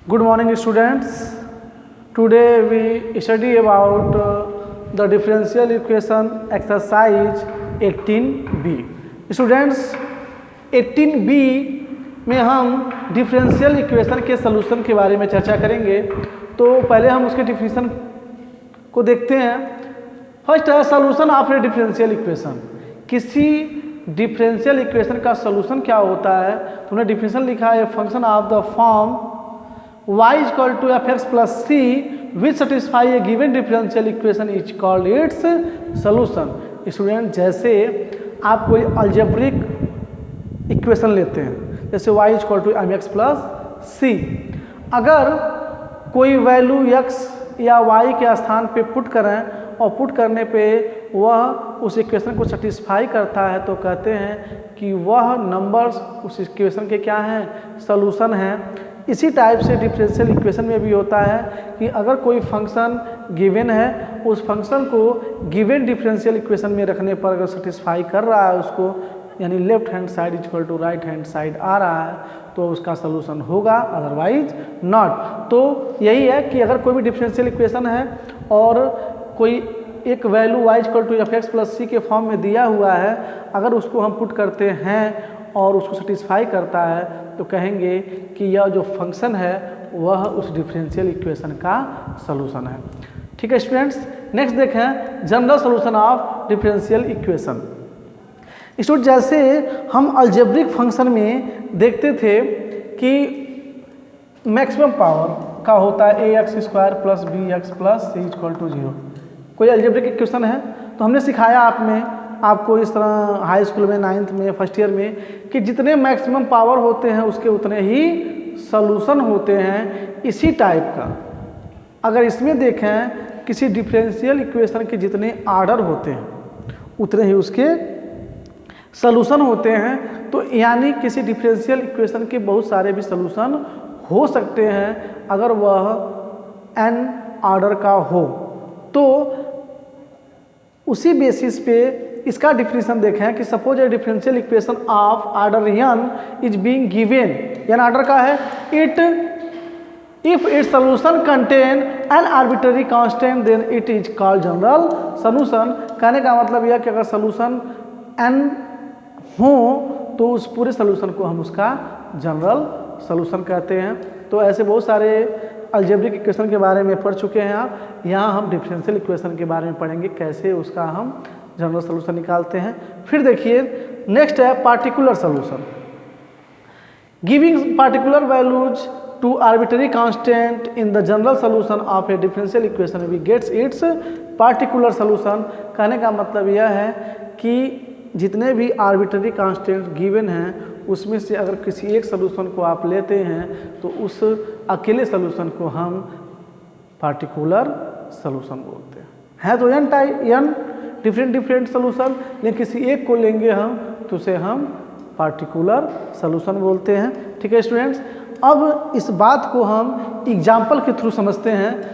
Good morning, students. Today we study about the differential equation exercise 18b. Students, 18b में हम differential equation के solution के बारे में चर्चा करेंगे। तो पहले हम उसके डिफिनीशन को देखते हैं। फर्स्ट है solution of a differential equation. किसी डिफरेंशियल इक्वेशन का सलूशन क्या होता है? तुमने डिफिनीशन लिखा है function of the form y equal to F x plus C which satisfy a given differential equation is called its solution. Student, जैसे आप कोई अलजेब्रिक इक्वेशन लेते हैं, जैसे y equal to M X plus C, अगर कोई value x या y के स्थान पे पुट करें और पुट करने पे वह उस इक्वेशन को सेटिस्फाई करता है तो कहते हैं कि वह नंबर्स उस इक्वेशन के क्या हैं? सलूशन हैं। इसी टाइप से डिफरेंशियल इक्वेशन में भी होता है कि अगर कोई फंक्शन गिवन है, उस फंक्शन को गिवन डिफरेंशियल इक्वेशन में रखने पर अगर सेटिस्फाई कर रहा है उसको, यानी left hand side equal to right hand side आ रहा है तो उसका सलूशन होगा, अदरवाइज नॉट। तो यही है कि अगर कोई भी डिफरेंशियल इक्वेशन है और कोई एक value y equal to F x plus C के फॉर्म में दिया हुआ है, अगर उसको हम पुट करते हैं और उसको सेटिस्फाई करता है तो कहेंगे कि यह जो फंक्शन है वह उस डिफरेंशियल इक्वेशन का सलूशन है। ठीक है स्टूडेंट्स, नेक्स्ट देखें general solution of differential equation. Student, जैसे हम अलजेब्रिक फंक्शन में देखते थे कि मैक्सिमम पावर का होता है A X square plus B X plus C equal to 0। कोई अलजेब्रिक इक्वेशन है तो हमने सिखाया आपको इस तरह हाई स्कूल में, 9th में, फर्स्ट ईयर में, कि जितने मैक्सिमम पावर होते हैं उसके उतने ही सलूशन होते हैं। इसी टाइप का अगर इसमें देखें किसी डिफरेंशियल इक्वेशन के जितने आर्डर होते हैं उतने ही उसके सलूशन होते हैं। तो यानी किसी डिफरेंशियल इक्वेशन के बहुत सारे भी सलूशन हो सकते हैं अगर वह n आर्डर का हो। तो उसी बेसिस पे इसका डिफिनीशन देखें कि suppose a differential equation of order n is being given, n order का है, it if its solution contain an arbitrary constant then it is called general solution. कहने का मतलब यह कि अगर सॉल्यूशन n हो तो उस पूरे सॉल्यूशन को हम उसका जनरल सॉल्यूशन कहते हैं। तो ऐसे बहुत सारे अलजेब्रिक इक्वेशन के बारे में पढ़ चुके हैं आप। यहाँ हम डिफरेंशियल इक्वेशन के बारे में पढ़ेंगे, कैसे उसका हम जनरल सॉल्यूशन निकालते हैं। फिर देखिए नेक्स्ट है particular solution. Giving particular values to arbitrary constant in the general solution of a differential equation we gets its particular solution. कहने का मतलब यह है कि जितने भी आर्बिट्ररी कांस्टेंट गिवन हैं उसमें से अगर किसी एक सॉल्यूशन को आप लेते हैं तो उस अकेले सॉल्यूशन को हम पार्टिकुलर सॉल्यूशन बोलते हैं। है तो n डिफरेंट सॉल्यूशन, लेकिन किसी एक को लेंगे हम तो उसे हम पार्टिकुलर सॉल्यूशन बोलते हैं। ठीक है स्टूडेंट्स, अब इस बात को हम एग्जाम्पल के थ्रू समझते हैं।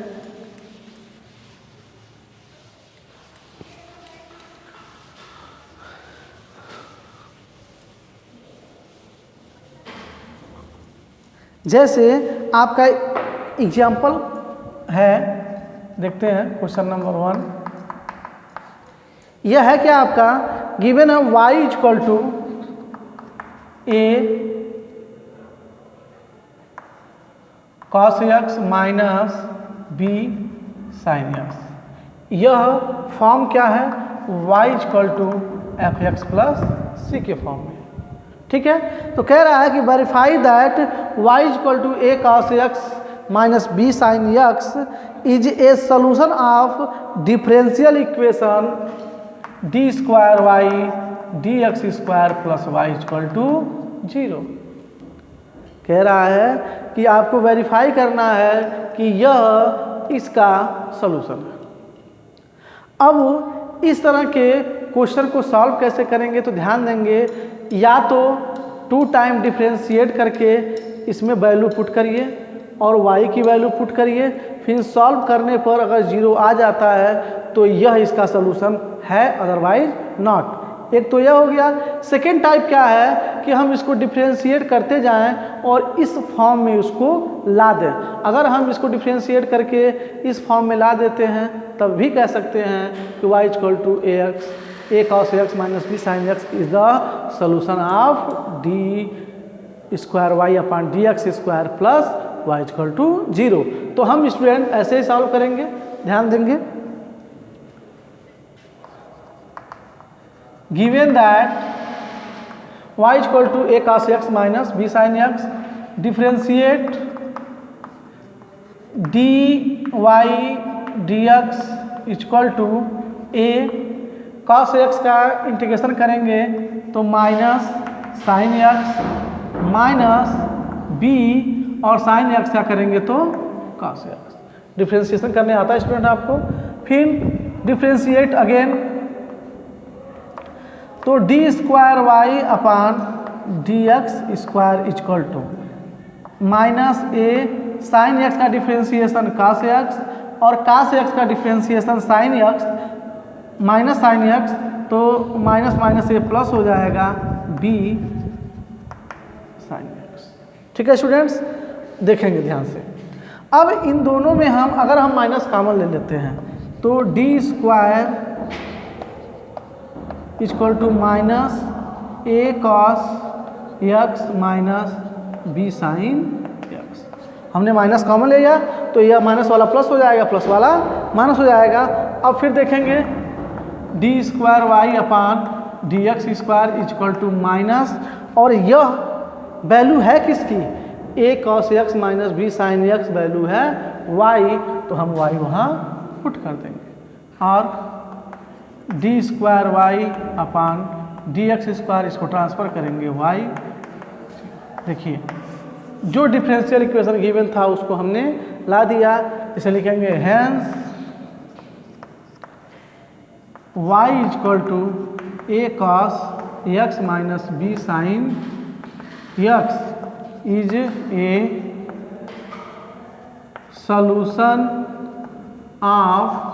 जैसे आपका एग्जाम्पल है, देखते हैं क्वेश्चन नंबर 1। यह है क्या आपका गिवन है y equal to a cos x minus b sin x। यह फॉर्म क्या है? y equal to F x plus C के फॉर्म में। ठीक है, तो कह रहा है कि verify that y equal to a cos x minus b sin x is a solution of differential equation D square Y D X square plus Y equal to 0। कह रहा है कि आपको वेरीफाई करना है कि यह इसका सॉल्यूशन है। अब इस तरह के क्वेश्चन को सॉल्व कैसे करेंगे तो ध्यान देंगे, या तो 2 टाइम डिफरेंशिएट करके इसमें वैल्यू पुट करिए और y की वैल्यू पुट करिए, फिर सॉल्व करने पर अगर 0 आ जाता है तो यह इसका सॉल्यूशन है, अदरवाइज नॉट। एक तो यह हो गया। सेकेंड टाइप क्या है कि हम इसको डिफ्रेंशिएट करते जाएं और इस फॉर्म में उसको ला दें। अगर हम इसको डिफ्रेंशिएट करके इस फॉर्म में ला देते हैं तब भी कह सकते हैं कि y equal to a cos x minus b sin x is the solution of d square y upon D X square plus y equal to 0। तो हम स्टूडेंट ऐसे ही सॉल्व करेंगे, ध्यान देंगे। Given that y equal to a cos x minus b sin x, differentiate dy dx equal to a cos x का integration करेंगे तो minus sine x minus b और साइन x क्या करेंगे तो cos x। डिफ्रेंशिएशन करने आता है स्टूडेंट आपको। फिर डिफ्रेंशिएट अगेन तो D square Y upon D X square equal to minus A sine X का डिफ्रेंशिएशन कास एक्स और कास एक्स का differentiation sine X minus sine X, तो माइनस माइनस ए प्लस हो जाएगा B sine x. ठीक है students, देखेंगे ध्यान से। अब इन दोनों में हम अगर हम माइनस कॉमन ले लेते हैं तो D square equal to minus A cos X minus B sine X. हमने माइनस कॉमन ले लिया तो यह माइनस वाला प्लस हो जाएगा, प्लस वाला माइनस हो जाएगा। अब फिर देखेंगे D square Y upon D X square equal to minus, और यह वैल्यू है किसकी, A cos X minus B sine X value है वाई, तो हम वाई वहाँ पुट कर देंगे। और D square Y upon D X square इसको ट्रांसफ़र करेंगे वाई। देखिए जो डिफरेंशियल इक्वेशन गिवन था उसको हमने ला दिया, इसे लिखेंगे hence Y equal to A cos X minus B sine X is a solution of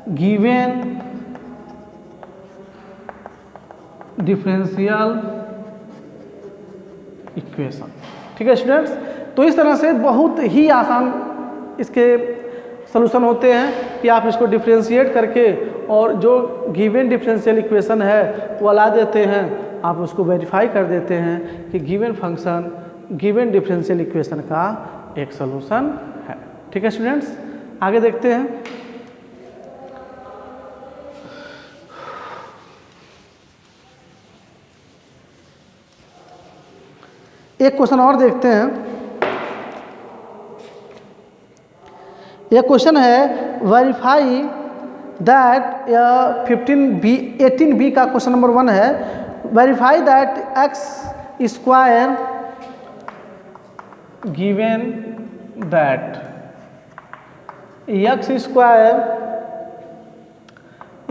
given differential equation. ठीक है स्टूडेंट्स, तो इस तरह से बहुत ही आसान इसके सॉल्यूशन होते हैं कि आप इसको डिफरेंशिएट करके और जो गिवन डिफरेंशियल इक्वेशन है वो ला देते हैं, आप उसको वेरीफाई कर देते हैं कि given function given differential equation का एक सॉल्यूशन है। ठीक है स्टूडेंट्स, आगे देखते हैं। एक क्वेश्चन और देखते हैं। यह क्वेश्चन है वेरीफाई दैट 18B का क्वेश्चन नंबर 1 है। Verify that x square given that x square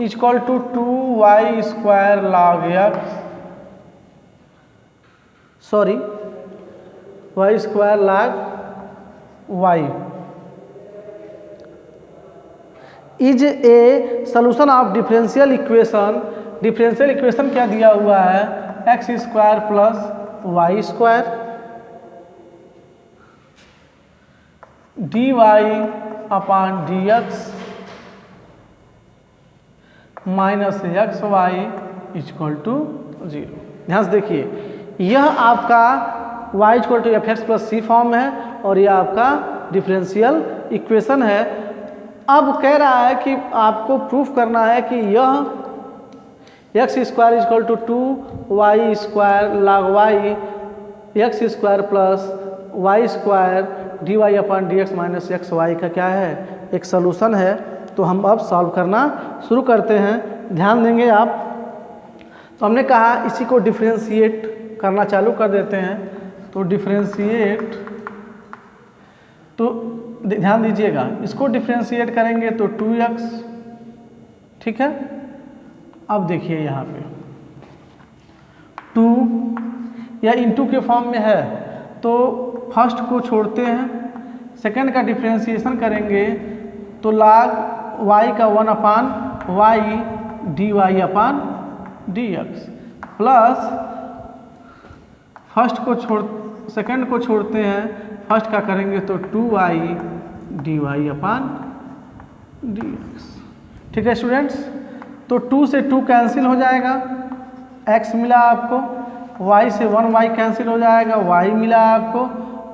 equal to 2y square log x, sorry y square log y is a solution of differential equation. Differential equation क्या दिया हुआ है, x square plus y square D Y upon D x minus x Y equal to 0। ध्यान से देखिए, यह आपका y equal to F x plus c form है और यह आपका डिफरेंशियल इक्वेशन है। अब कह रहा है कि आपको प्रूफ करना है कि यह x square equal to 2y square log y x square plus y square D y upon D x minus x y का क्या है, एक सॉल्यूशन है। तो हम अब सॉल्व करना शुरू करते हैं, ध्यान देंगे आप। तो हमने कहा इसी को डिफरेंशिएट करना चालू कर देते हैं। तो डिफरेंशिएट, तो ध्यान दीजिएगा, इसको डिफरेंशिएट करेंगे तो 2x, ठीक है। अब देखिए यहाँ पे 2 या इंटू के फॉर्म में है तो फर्स्ट को छोड़ते हैं, सेकंड का डिफरेंशिएशन करेंगे तो log y का 1 अपान y d Y upon D x plus second को छोड़ते हैं, फर्स्ट का करेंगे तो 2y D Y upon D x. ठीक है स्टूडेंट्स, तो 2 से 2 कैंसिल हो जाएगा, x मिला आपको, y से 1y कैंसिल हो जाएगा, y मिला आपको,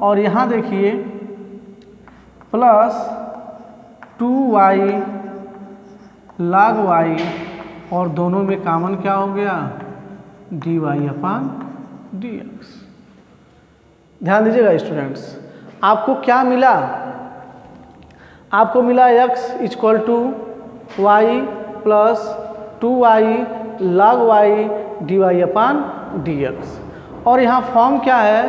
और यहाँ देखिए प्लस 2y log y, और दोनों में कॉमन क्या हो गया, d Y upon D x. ध्यान दीजिएगा स्टूडेंट्स, आपको क्या मिला, आपको मिला x equal to y plus 2y log y d Y upon D x, और यहाँ फॉर्म क्या है,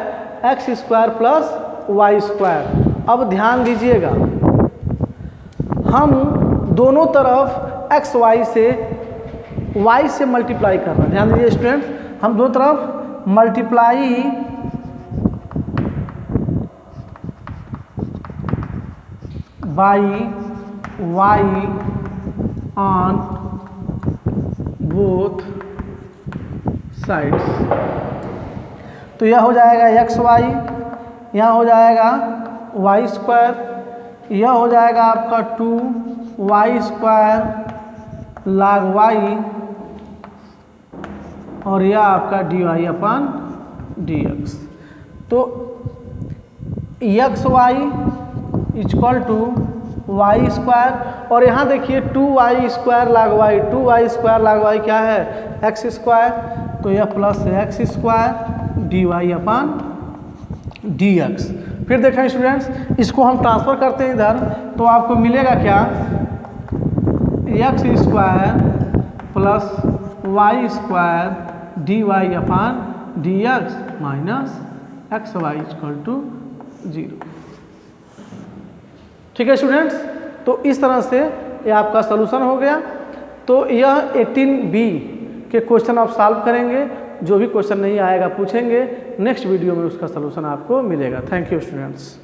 x square plus y square. अब ध्यान दीजिएगा, हम दोनों तरफ एक्स वाई से y से मल्टीप्लाई कर रहे हैं। ध्यान दीजिए स्टूडेंट्स, हम दोनों तरफ multiply by y on both sides, तो यह हो जाएगा एक्स वाई, यहाँ हो जाएगा वाई स्क्वायर, यह हो जाएगा आपका 2y स्क्वायर log y, और यह आपका D Y upon D X. तो X Y equal to Y square, और यहाँ देखिए 2y square log y, 2y square log y क्या है, एक्स स्क्वायर, तो यह plus X square D Y upon D X. फिर देखें स्टूडेंट्स, इसको हम ट्रांसफर करते हैं इधर, तो आपको मिलेगा क्या, x square plus y square D Y upon D x minus x Y equal to 0। ठीक है स्टूडेंट्स, तो इस तरह से ये आपका सलूशन हो गया। तो यह 18B के क्वेश्चन आप सॉल्व करेंगे, जो भी क्वेश्चन नहीं आएगा पूछेंगे, नेक्स्ट वीडियो में उसका सलूशन आपको मिलेगा। Thank you students.